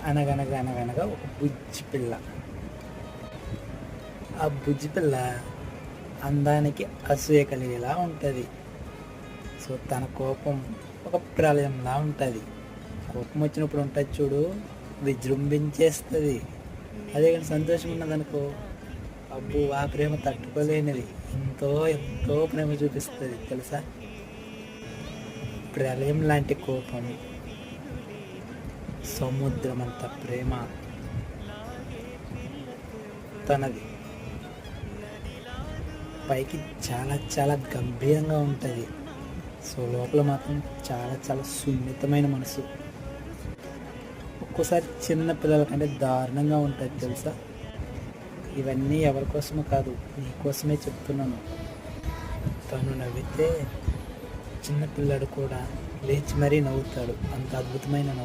అనగనగా ఒక బుజ్జి పిల్ల. ఆ బుజ్జి పిల్ల అందానికి అసూయ కలిగేలా ఉంటుంది. సో తన కోపం ఒక ప్రళయంలా ఉంటుంది. కోపం వచ్చినప్పుడు ఉంటుంది చూడు, విజృంభించేస్తుంది. అదే కానీ సంతోషం ఉన్నదనుకో, అబ్బో ఆ ప్రేమ తట్టుకోలేనిది. ఎంతో ఎంతో ప్రేమ చూపిస్తుంది తెలుసా. ప్రళయం లాంటి కోపం, సముద్రం అంత ప్రేమ తనది. పైకి చాలా చాలా గంభీరంగా ఉంటుంది. సో లోపల మాత్రం చాలా చాలా సున్నితమైన మనసు. ఒక్కోసారి చిన్న పిల్లల కంటే దారుణంగా ఉంటుంది తెలుసా. ఇవన్నీ ఎవరి కోసమో కాదు, నీకోసమే చెప్తున్నాను. తను నవ్వితే చిన్న పిల్లాడు కూడా లేచి మరీ నవ్వుతాడు. అంత అద్భుతమైన నవ్వు.